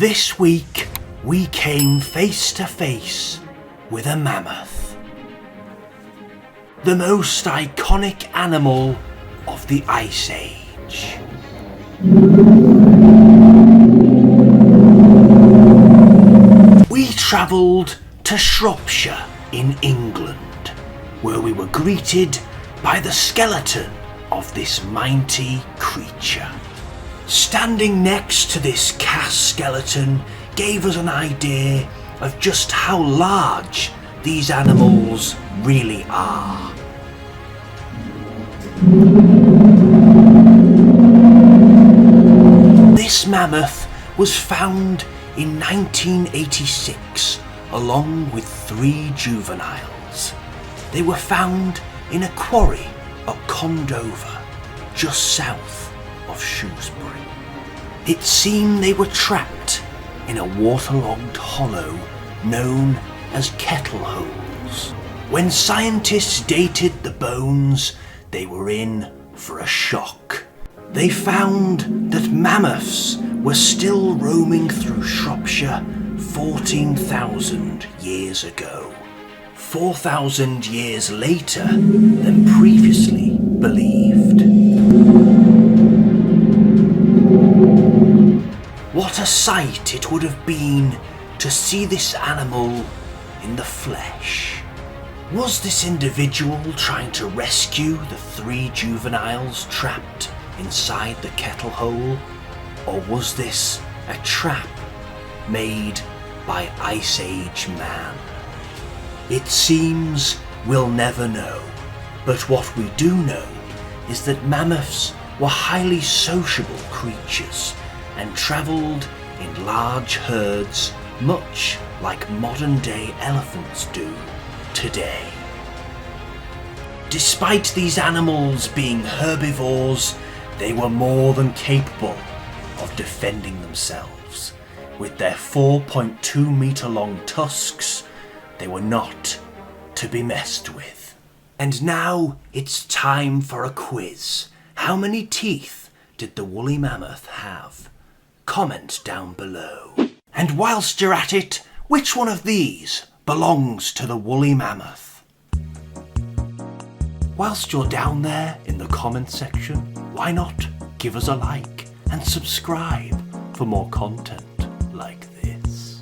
This week, we came face to face with a mammoth. The most iconic animal of the Ice Age. We travelled to Shropshire in England, where we were greeted by the skeleton of this mighty creature. Standing next to this cast skeleton gave us an idea of just how large these animals really are. This mammoth was found in 1986 along with 3 juveniles. They were found in a quarry at Condover, just south of Shrewsbury. It seemed they were trapped in a waterlogged hollow known as kettle holes. When scientists dated the bones, they were in for a shock. They found that mammoths were still roaming through Shropshire 14,000 years ago. 4,000 years later than previously believed. What a sight it would have been to see this animal in the flesh. Was this individual trying to rescue the 3 juveniles trapped inside the kettle hole? Or was this a trap made by Ice Age man? It seems we'll never know, but what we do know is that mammoths were highly sociable creatures and travelled in large herds, much like modern-day elephants do today. Despite these animals being herbivores, they were more than capable of defending themselves. With their 4.2 metre long tusks, they were not to be messed with. And now it's time for a quiz. How many teeth did the woolly mammoth have? Comment down below. And whilst you're at it, which one of these belongs to the woolly mammoth? Whilst you're down there in the comment section, why not give us a like and subscribe for more content like this?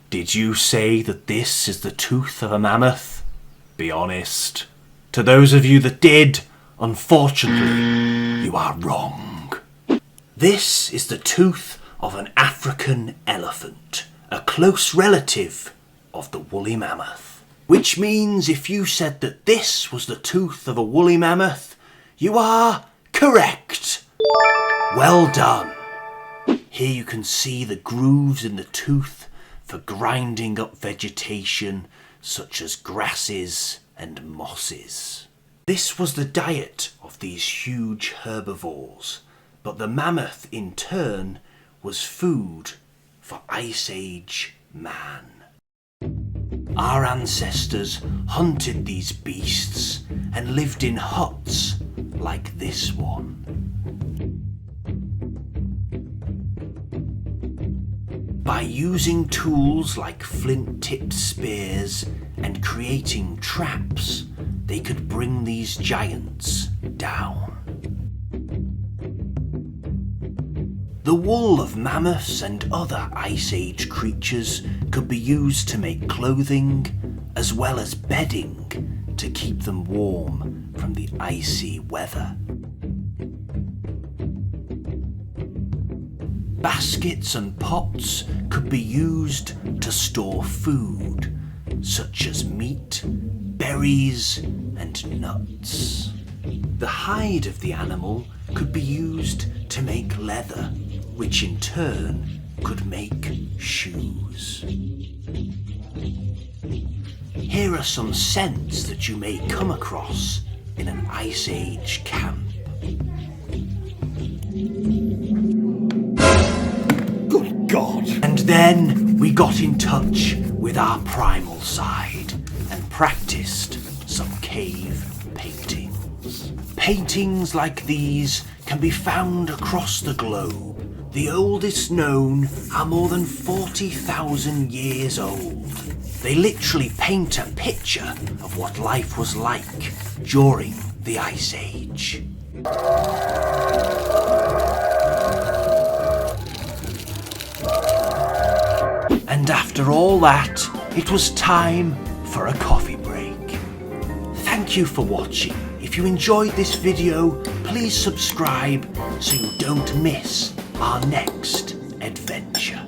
Did you say that this is the tooth of a mammoth? Be honest. To those of you that did, unfortunately, you are wrong. This is the tooth of an African elephant, a close relative of the woolly mammoth. Which means if you said that this was the tooth of a woolly mammoth, you are correct. Well done. Here you can see the grooves in the tooth for grinding up vegetation such as grasses and mosses. This was the diet of these huge herbivores, but the mammoth in turn was food for Ice Age man. Our ancestors hunted these beasts and lived in huts like this one. By using tools like flint-tipped spears and creating traps, they could bring these giants down. The wool of mammoths and other Ice Age creatures could be used to make clothing as well as bedding to keep them warm from the icy weather. Baskets and pots could be used to store food, such as meat, berries, and nuts. The hide of the animal could be used to make leather, which in turn could make shoes. Here are some scents that you may come across in an Ice Age camp. Good God! And then we got in touch with our primal side and practiced some cave paintings. Paintings like these can be found across the globe, The oldest known are more than 40,000 years old. They literally paint a picture of what life was like during the Ice Age. And after all that, it was time for a coffee break. Thank you for watching. If you enjoyed this video, please subscribe so you don't miss our next adventure.